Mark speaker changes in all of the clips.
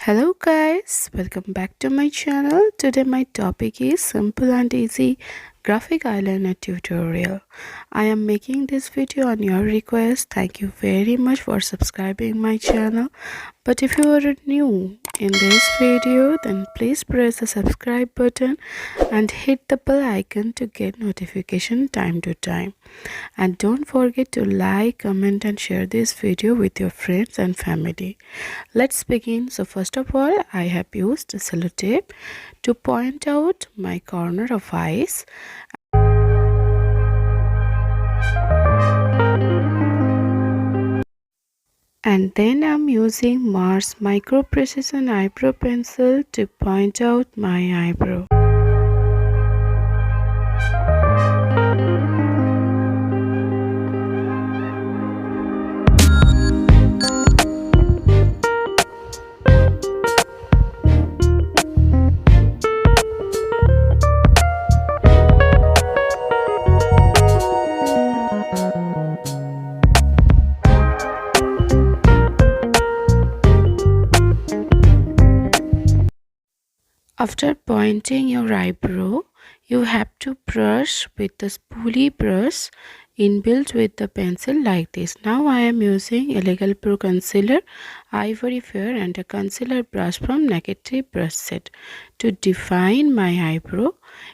Speaker 1: Hello guys, welcome back to my channel. Today my topic is simple and easy graphic eyeliner tutorial. I am making this video on your request. Thank you very much for subscribing my channel. But if you are new in this video, then please press the subscribe button and hit the bell icon to get notification time to time. And don't forget to like, comment and share this video with your friends and family. Let's begin. So first of all, I have used sellotape to point out my corner of eyes. And then I'm using Mars Micro Precision Eyebrow Pencil to point out my eyebrow. After pointing your eyebrow, you have to brush with the spoolie brush inbuilt with the pencil like this. Now I am using Illegal Pro Concealer, Ivory Fair and a concealer brush from Naked Tree brush set. To define my eyebrow,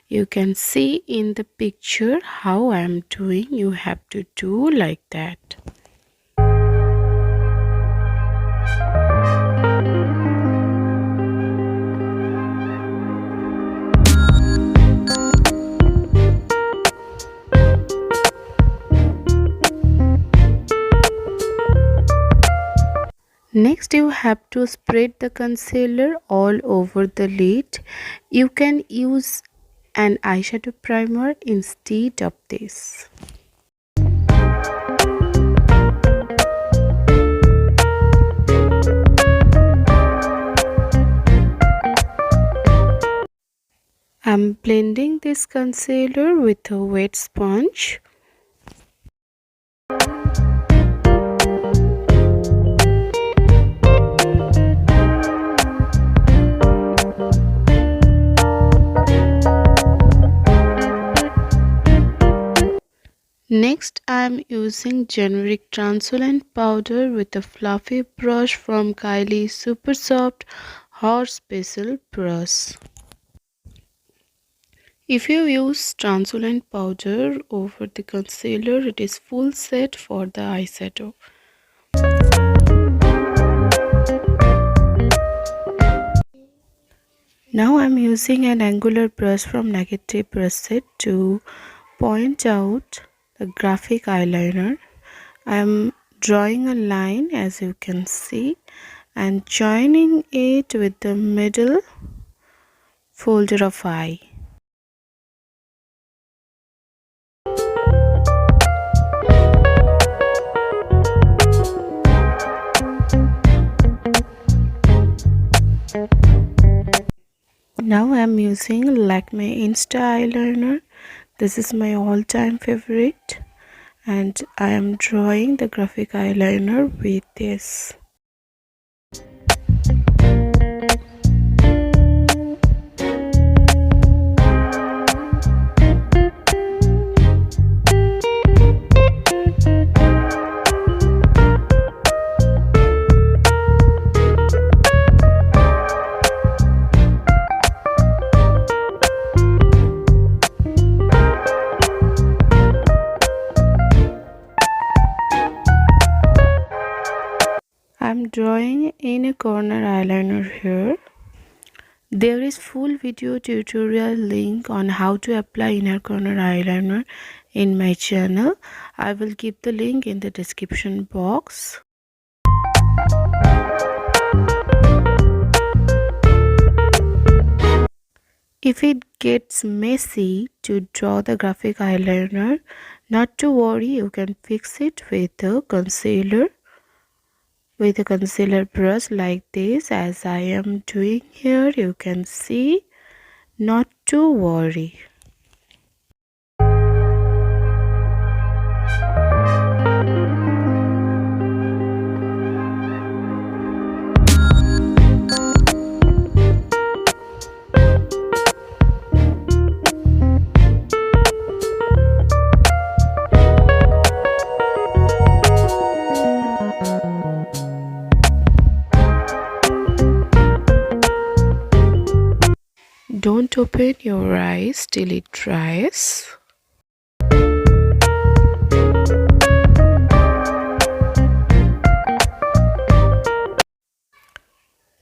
Speaker 1: you can see in the picture how I am doing. You have to do like that. Next, you have to spread the concealer all over the lid. You can use an eyeshadow primer instead of this. I'm blending this concealer with a wet sponge. Next, I am using generic translucent powder with a fluffy brush from Kylie Super Soft Horse Basil brush. If you use translucent powder over the concealer, it is full set for the eyeshadow. Now I am using an angular brush from Naked Tree brush set to point out the graphic eyeliner. I am drawing a line as you can see and joining it with the middle folder of eye. Now I am using Lakme Insta eyeliner. This is my all-time favorite and I am drawing the graphic eyeliner with this. I'm drawing in a corner eyeliner here. There is full video tutorial link on how to apply inner corner eyeliner in my channel. I will keep the link in the description box. If it gets messy to draw the graphic eyeliner, not to worry, you can fix it with a concealer brush like this as I am doing here. You can see, not to worry. your eyes till it dries.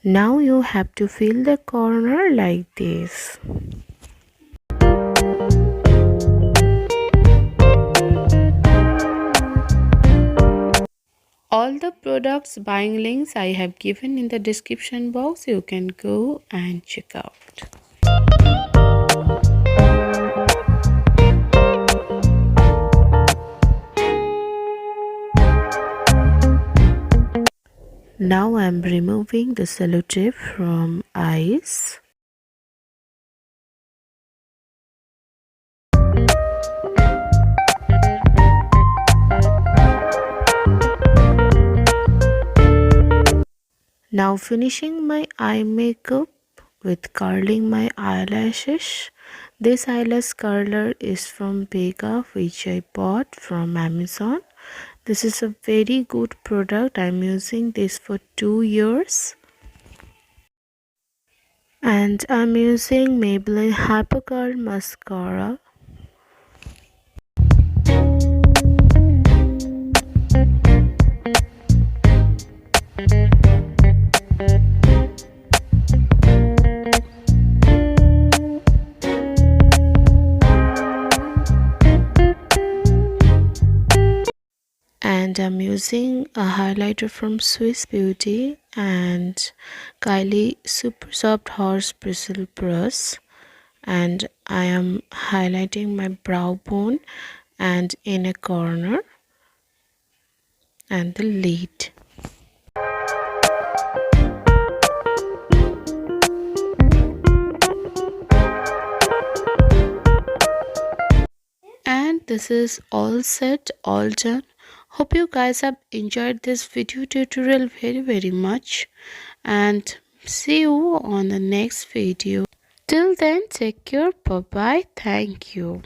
Speaker 1: Now you have to fill the corner like this. All the products buying links I have given in the description box. You can go and check out. Now I am removing the sellotape from eyes. Now finishing my eye makeup with curling my eyelashes. This eyelash curler is from Vega, which I bought from Amazon. This is a very good product. I'm using this for 2 years. And I'm using Maybelline Hypercurl Mascara. And I'm using a highlighter from Swiss Beauty and Kylie Super Soft Horse Bristle Brush. And I am highlighting my brow bone and inner corner and the lid. And this is all set, all done. Hope you guys have enjoyed this video tutorial very much, and see you on the next video. Till then, take care. Bye bye. Thank you.